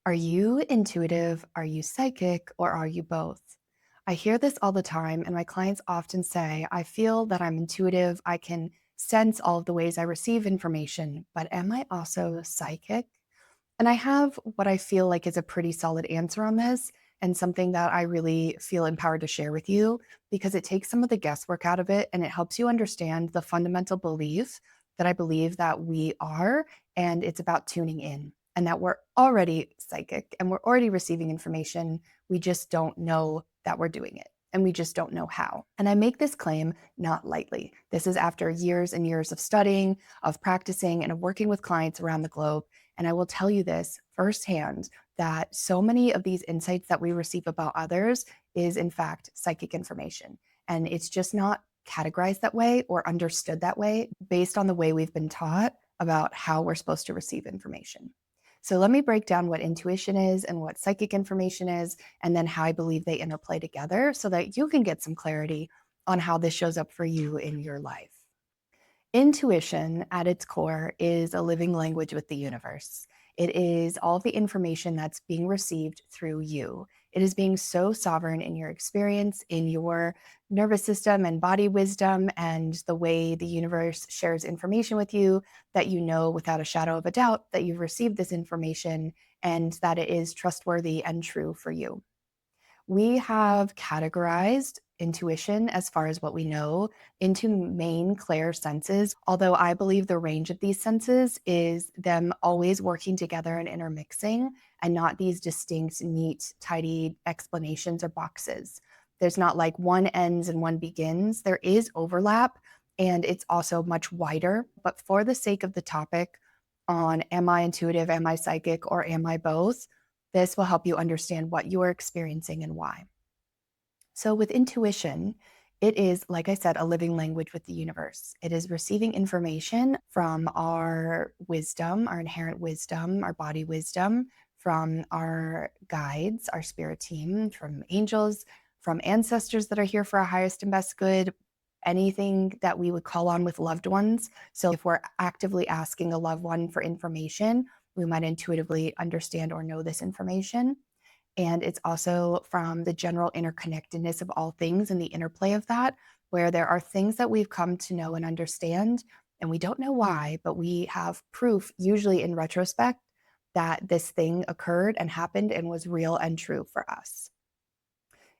Are you intuitive? Are you psychic? Or are you both? I hear this all the time, and my clients often say, I feel that I'm intuitive. I can sense all of the ways I receive information, but am I also psychic? And I have what I feel like is a pretty solid answer on this, and something that I really feel empowered to share with you because it takes some of the guesswork out of it and it helps you understand the fundamental belief that I believe that we are, and it's about tuning in and that we're already psychic and we're already receiving information. We just don't know that we're doing it. And we just don't know how. And I make this claim not lightly. This is after years and years of studying, of practicing, and of working with clients around the globe. And I will tell you this firsthand that so many of these insights that we receive about others is, in fact, psychic information. And it's just not categorized that way or understood that way based on the way we've been taught about how we're supposed to receive information. So let me break down what intuition is and what psychic information is, and then how I believe they interplay together so that you can get some clarity on how this shows up for you in your life. Intuition, at its core, is a living language with the universe. It is all of the information that's being received through you. It is being so sovereign in your experience, in your nervous system and body wisdom, and the way the universe shares information with you that you know without a shadow of a doubt that you've received this information and that it is trustworthy and true for you. We have categorized intuition, as far as what we know, into main Clair senses, although I believe the range of these senses is them always working together and intermixing, and not these distinct, neat, tidy explanations or boxes. There's not like one ends and one begins. There is overlap, and it's also much wider. But for the sake of the topic on am I intuitive, am I psychic, or am I both? This will help you understand what you are experiencing and why. So, with intuition, it is, like I said, a living language with the universe. It is receiving information from our wisdom, our inherent wisdom, our body wisdom, from our guides, our spirit team, from angels, from ancestors that are here for our highest and best good, anything that we would call on with loved ones. So, if we're actively asking a loved one for information, we might intuitively understand or know this information. And it's also from the general interconnectedness of all things and the interplay of that, where there are things that we've come to know and understand, and we don't know why, but we have proof, usually in retrospect, that this thing occurred and happened and was real and true for us.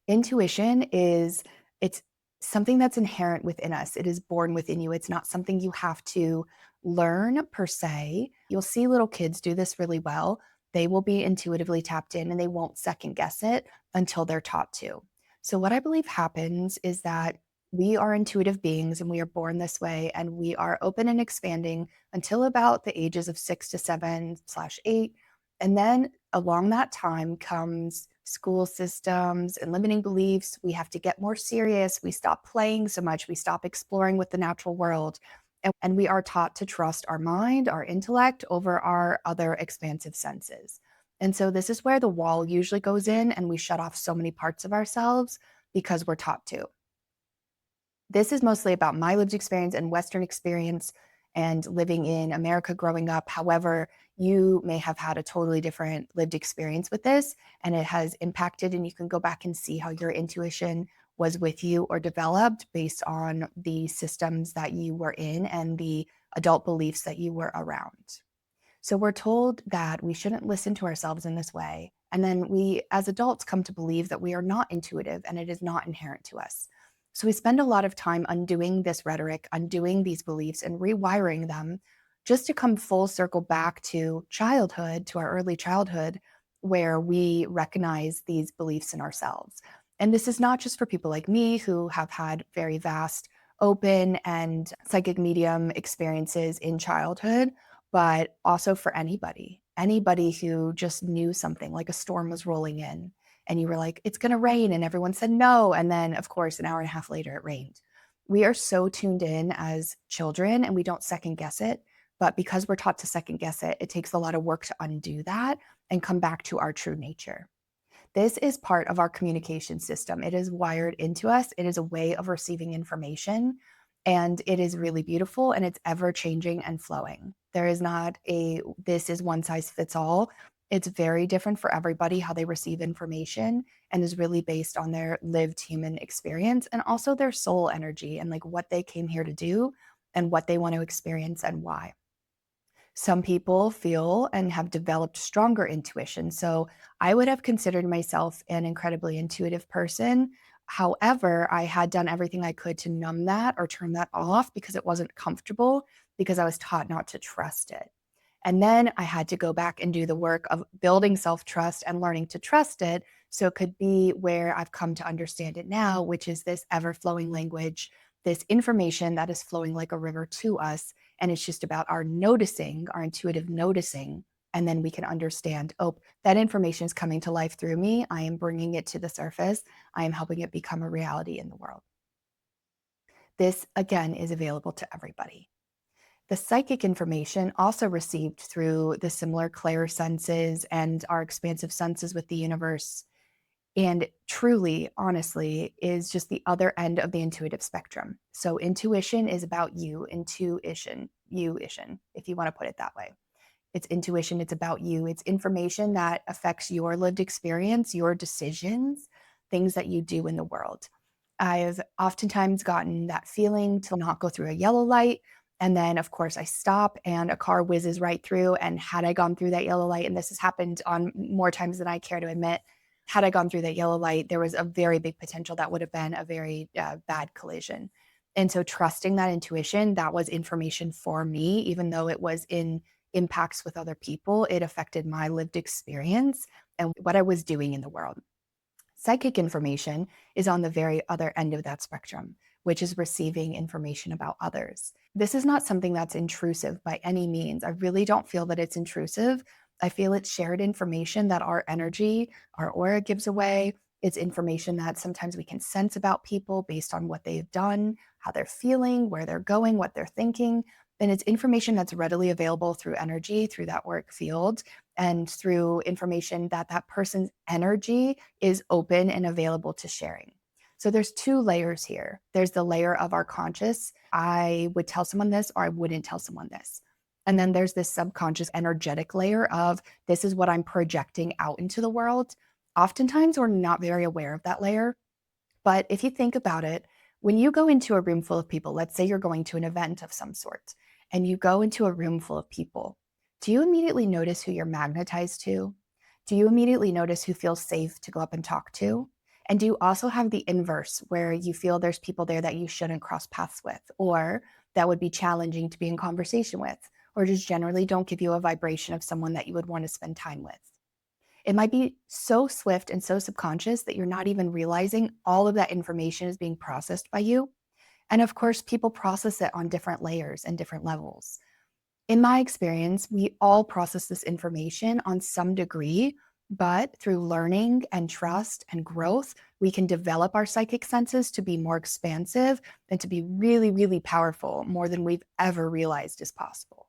Intuition is it's something that's inherent within us. It is born within you. It's not something you have to learn per se. You'll see little kids do this really well. They will be intuitively tapped in and they won't second guess it until they're taught to. So what I believe happens is that we are intuitive beings and we are born this way, and we are open and expanding until about the ages of 6 to 7/8. And then along that time comes school systems and limiting beliefs. We have to get more serious. We stop playing so much. We stop exploring with the natural world. And we are taught to trust our mind, our intellect over our other expansive senses. And so this is where the wall usually goes in, and we shut off so many parts of ourselves because we're taught to. This is mostly about my lived experience and Western experience and living in America growing up. However, you may have had a totally different lived experience with this, and it has impacted, and you can go back and see how your intuition was with you or developed based on the systems that you were in and the adult beliefs that you were around. So we're told that we shouldn't listen to ourselves in this way. And then we, as adults, come to believe that we are not intuitive and it is not inherent to us. So we spend a lot of time undoing this rhetoric, undoing these beliefs, and rewiring them just to come full circle back to childhood, to our early childhood, where we recognize these beliefs in ourselves. And this is not just for people like me who have had very vast, open, and psychic medium experiences in childhood, but also for anybody who just knew something like a storm was rolling in and you were like, it's going to rain. And everyone said no. And then, of course, an hour and a half later, it rained. We are so tuned in as children and we don't second guess it. But because we're taught to second guess it, it takes a lot of work to undo that and come back to our true nature. This is part of our communication system. It is wired into us. It is a way of receiving information, and it is really beautiful, and it's ever changing and flowing. There is not a this is one size fits all. It's very different for everybody how they receive information and is really based on their lived human experience and also their soul energy and like what they came here to do and what they want to experience and why. Some people feel and have developed stronger intuition. So I would have considered myself an incredibly intuitive person. However, I had done everything I could to numb that or turn that off because it wasn't comfortable because I was taught not to trust it. And then I had to go back and do the work of building self trust and learning to trust it. So it could be where I've come to understand it now, which is this ever flowing language, this information that is flowing like a river to us. And it's just about our noticing, our intuitive noticing. And then we can understand, oh, that information is coming to life through me. I am bringing it to the surface. I am helping it become a reality in the world. This, again, is available to everybody. The psychic information also received through the similar Clair senses and our expansive senses with the universe, and truly, honestly, is just the other end of the intuitive spectrum. So intuition is about you-ition, if you want to put it that way. It's intuition, it's about you. It's information that affects your lived experience, your decisions, things that you do in the world. I've oftentimes gotten that feeling to not go through a yellow light. And then, of course, I stop and a car whizzes right through. And had I gone through that yellow light, and this has happened on more times than I care to admit, had I gone through that yellow light, there was a very big potential that would have been a very bad collision. And so, trusting that intuition, that was information for me, even though it was in impacts with other people, it affected my lived experience and what I was doing in the world. Psychic information is on the very other end of that spectrum, which is receiving information about others. This is not something that's intrusive by any means. I really don't feel that it's intrusive. I feel it's shared information that our energy, our aura gives away. It's information that sometimes we can sense about people based on what they've done, how they're feeling, where they're going, what they're thinking. And it's information that's readily available through energy, through that work field, and through information that that person's energy is open and available to sharing. So there's two layers here. There's the layer of our conscious, I would tell someone this or I wouldn't tell someone this. And then there's this subconscious energetic layer of this is what I'm projecting out into the world. Oftentimes we're not very aware of that layer. But if you think about it, when you go into a room full of people, let's say you're going to an event of some sort, and you go into a room full of people, do you immediately notice who you're magnetized to? Do you immediately notice who feels safe to go up and talk to? And do you also have the inverse where you feel there's people there that you shouldn't cross paths with, or that would be challenging to be in conversation with, or just generally don't give you a vibration of someone that you would want to spend time with? It might be so swift and so subconscious that you're not even realizing all of that information is being processed by you. And of course, people process it on different layers and different levels. In my experience, we all process this information on some degree, but through learning and trust and growth, we can develop our psychic senses to be more expansive and to be really, really powerful, more than we've ever realized is possible.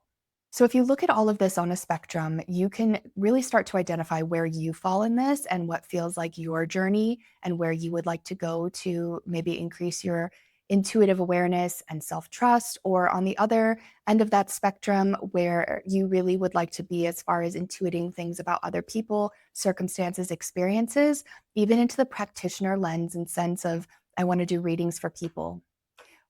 So, if you look at all of this on a spectrum, you can really start to identify where you fall in this and what feels like your journey and where you would like to go to maybe increase your intuitive awareness and self trust, or on the other end of that spectrum, where you really would like to be as far as intuiting things about other people, circumstances, experiences, even into the practitioner lens and sense of, I want to do readings for people.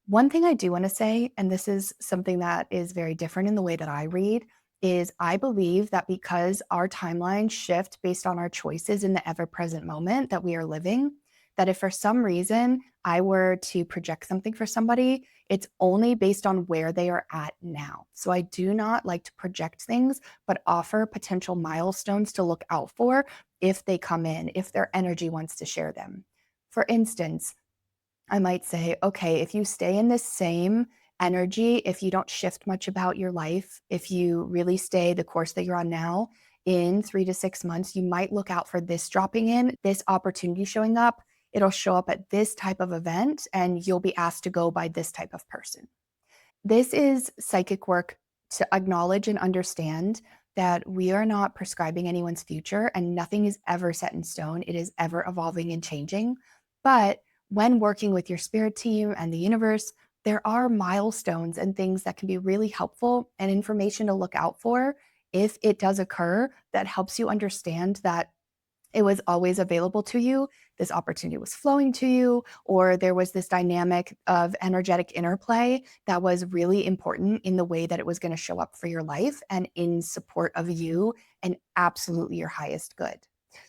One thing I do want to say, and this is something that is very different in the way that I read, is I believe that because our timelines shift based on our choices in the ever present moment that we are living, that if for some reason I were to project something for somebody, it's only based on where they are at now. So I do not like to project things, but offer potential milestones to look out for if they come in, if their energy wants to share them. For instance, I might say, okay, if you stay in this same energy, if you don't shift much about your life, if you really stay the course that you're on now, in 3 to 6 months, you might look out for this dropping in, this opportunity showing up. It'll show up at this type of event, and you'll be asked to go by this type of person. This is psychic work to acknowledge and understand that we are not prescribing anyone's future and nothing is ever set in stone. It is ever evolving and changing. But when working with your spirit team and the universe, there are milestones and things that can be really helpful and information to look out for If it does occur, that helps you understand that it was always available to you, this opportunity was flowing to you, or there was this dynamic of energetic interplay that was really important in the way that it was going to show up for your life and in support of you and absolutely your highest good.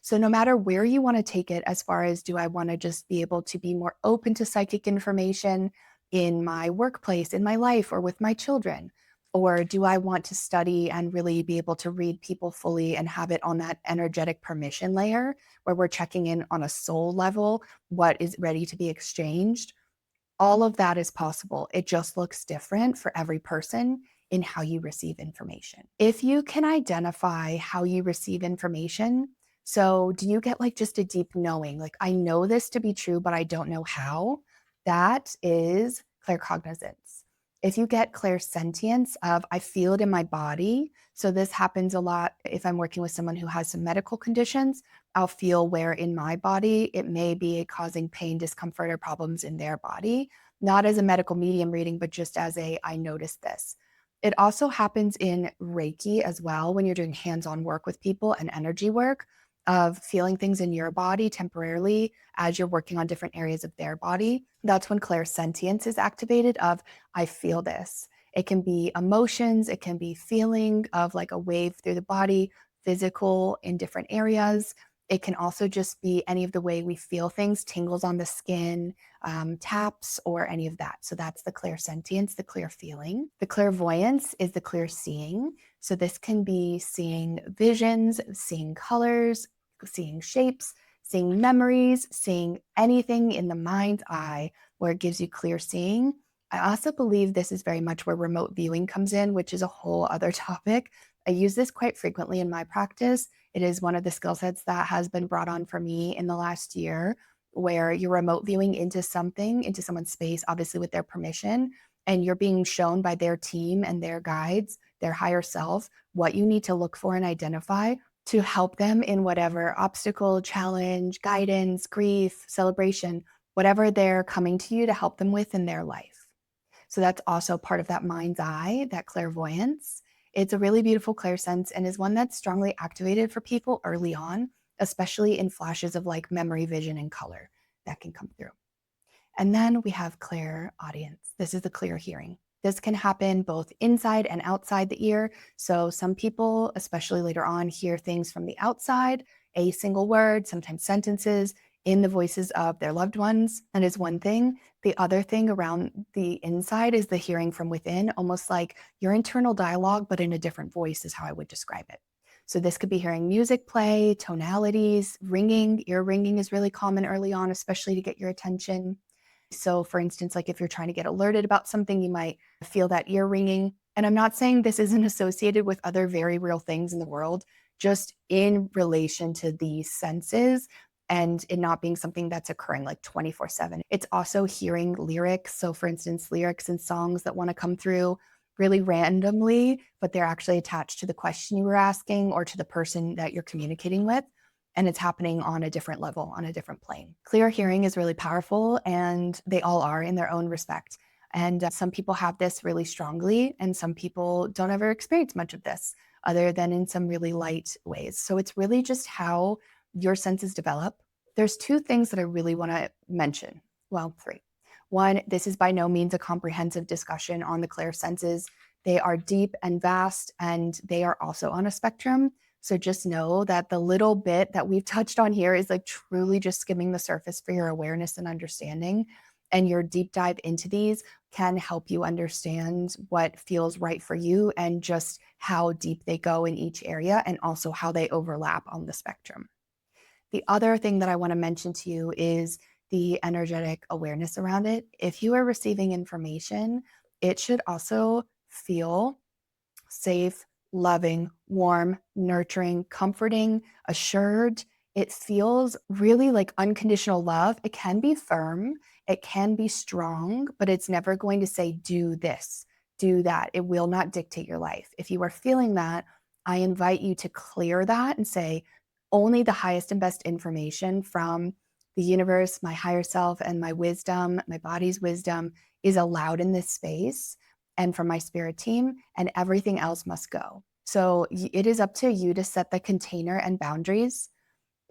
So, no matter where you want to take it, as far as do I want to just be able to be more open to psychic information in my workplace, in my life, or with my children? Or do I want to study and really be able to read people fully and have it on that energetic permission layer where we're checking in on a soul level, what is ready to be exchanged? All of that is possible. It just looks different for every person in how you receive information. If you can identify how you receive information, so do you get like just a deep knowing, like I know this to be true, but I don't know how? That is claircognizance. If you get clairsentience of I feel it in my body, so this happens a lot if I'm working with someone who has some medical conditions. I'll feel where in my body it may be causing pain, discomfort, or problems in their body, not as a medical medium reading, but just as a I noticed this. It also happens in Reiki as well when you're doing hands on work with people and energy work of feeling things in your body temporarily as you're working on different areas of their body. That's when clairsentience is activated of I feel this. It can be emotions, it can be feeling of like a wave through the body, physical in different areas. It can also just be any of the way we feel things, tingles on the skin, taps, or any of that. So that's the clairsentience, the clear feeling. The clairvoyance is the clear seeing. So this can be seeing visions, seeing colors, seeing shapes, seeing memories, seeing anything in the mind's eye where it gives you clear seeing. I also believe this is very much where remote viewing comes in, which is a whole other topic. I use this quite frequently in my practice. It is one of the skill sets that has been brought on for me in the last year, where you're remote viewing into something, into someone's space, obviously with their permission, and you're being shown by their team and their guides, their higher self, what you need to look for and identify to help them in whatever obstacle, challenge, guidance, grief, celebration, whatever they're coming to you to help them with in their life. So that's also part of that mind's eye, that clairvoyance. It's a really beautiful clairsense and is one that's strongly activated for people early on, especially in flashes of like memory, vision, and color that can come through. And then we have clear audience. This is the clear hearing. This can happen both inside and outside the ear. So some people, especially later on, hear things from the outside, a single word, sometimes sentences in the voices of their loved ones. That is one thing. The other thing around the inside is the hearing from within, almost like your internal dialogue, but in a different voice is how I would describe it. So this could be hearing music play, tonalities, ringing. Ear ringing is really common early on, especially to get your attention. So, for instance, like if you're trying to get alerted about something, you might feel that ear ringing. And I'm not saying this isn't associated with other very real things in the world, just in relation to these senses and it not being something that's occurring like 24/7. It's also hearing lyrics. So, for instance, lyrics in songs that want to come through really randomly, but they're actually attached to the question you were asking or to the person that you're communicating with and it's happening on a different level, on a different plane. Clear hearing is really powerful, and they all are in their own respect. And some people have this really strongly, and some people don't ever experience much of this other than in some really light ways. So it's really just how your senses develop. There's two things that I really want to mention. Well, three. One, this is by no means a comprehensive discussion on the clear senses. They are deep and vast, and they are also on a spectrum. So just know that the little bit that we've touched on here is like truly just skimming the surface for your awareness and understanding. And your deep dive into these can help you understand what feels right for you and just how deep they go in each area and also how they overlap on the spectrum. The other thing that I want to mention to you is the energetic awareness around it. If you are receiving information, it should also feel safe, loving, warm, nurturing, comforting, assured. It feels really like unconditional love. It can be firm, it can be strong, but it's never going to say, do this, do that. It will not dictate your life. If you are feeling that, I invite you to clear that and say, only the highest and best information from the universe, my higher self, and my wisdom, my body's wisdom is allowed in this space and from my spirit team, and everything else must go. So it is up to you to set the container and boundaries.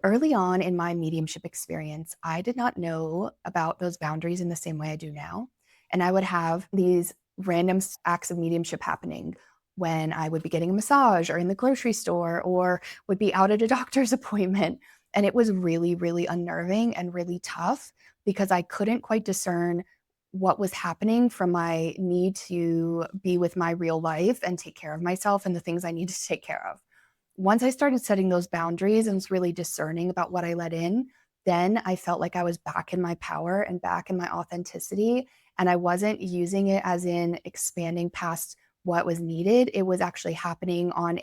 Early on in my mediumship experience, I did not know about those boundaries in the same way I do now. And I would have these random acts of mediumship happening when I would be getting a massage or in the grocery store or would be out at a doctor's appointment. And it was really, really unnerving and really tough because I couldn't quite discern what was happening from my need to be with my real life and take care of myself and the things I need to take care of. Once I started setting those boundaries and was really discerning about what I let in, then I felt like I was back in my power and back in my authenticity. And I wasn't using it as in expanding past what was needed. It was actually happening on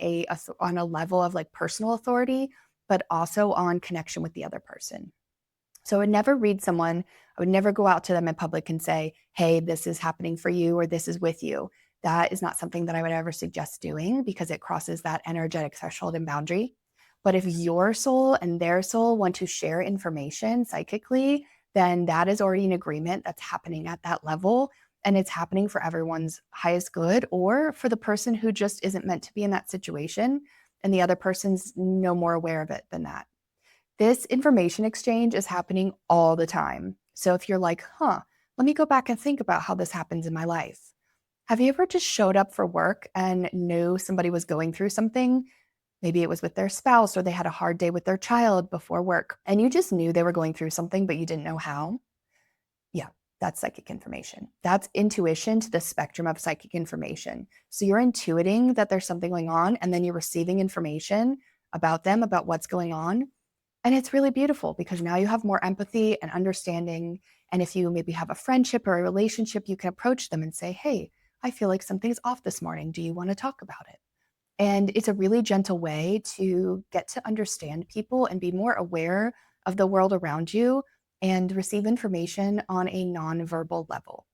on a level of like personal authority, but also on connection with the other person. So I would never read someone, I would never go out to them in public and say, hey, this is happening for you or this is with you. That is not something that I would ever suggest doing because it crosses that energetic threshold and boundary. But if your soul and their soul want to share information psychically, then that is already an agreement that's happening at that level. And it's happening for everyone's highest good or for the person who just isn't meant to be in that situation. And the other person's no more aware of it than that. This information exchange is happening all the time. So if you're like, let me go back and think about how this happens in my life. Have you ever just showed up for work and knew somebody was going through something? Maybe it was with their spouse or they had a hard day with their child before work, and you just knew they were going through something, but you didn't know how? Yeah, that's psychic information. That's intuition to the spectrum of psychic information. So you're intuiting that there's something going on, and then you're receiving information about them, about what's going on, and it's really beautiful because now you have more empathy and understanding. And if you maybe have a friendship or a relationship, you can approach them and say, hey, I feel like something's off this morning. Do you want to talk about it? And it's a really gentle way to get to understand people and be more aware of the world around you and receive information on a nonverbal level.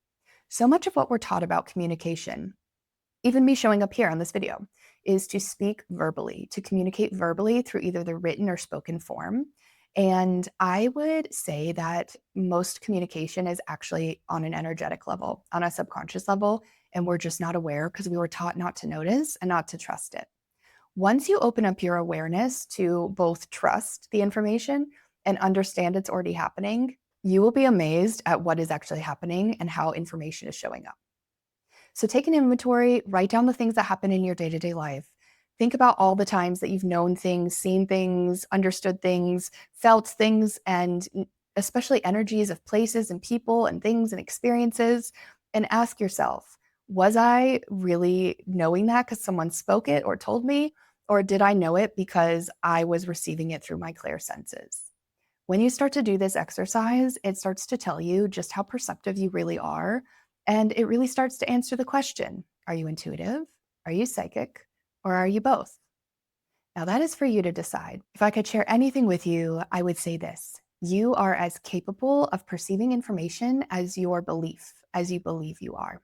So much of what we're taught about communication, even me showing up here on this video, is to speak verbally, to communicate verbally through either the written or spoken form. And I would say that most communication is actually on an energetic level, on a subconscious level, and we're just not aware because we were taught not to notice and not to trust it. Once you open up your awareness to both trust the information and understand it's already happening, you will be amazed at what is actually happening and how information is showing up. So take an inventory, write down the things that happen in your day to day life. Think about all the times that you've known things, seen things, understood things, felt things, and especially energies of places and people and things and experiences. And ask yourself, was I really knowing that because someone spoke it or told me? Or did I know it because I was receiving it through my clear senses? When you start to do this exercise, it starts to tell you just how perceptive you really are. And it really starts to answer the question, are you intuitive? Are you psychic? Or are you both? Now, that is for you to decide. If I could share anything with you, I would say this: you are as capable of perceiving information as your belief, as you believe you are.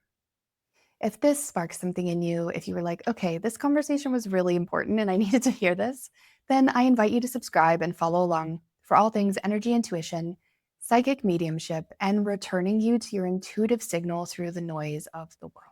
If this sparks something in you, if you were like, okay, this conversation was really important and I needed to hear this, then I invite you to subscribe and follow along for all things energy intuition, psychic mediumship, and returning you to your intuitive signal through the noise of the world.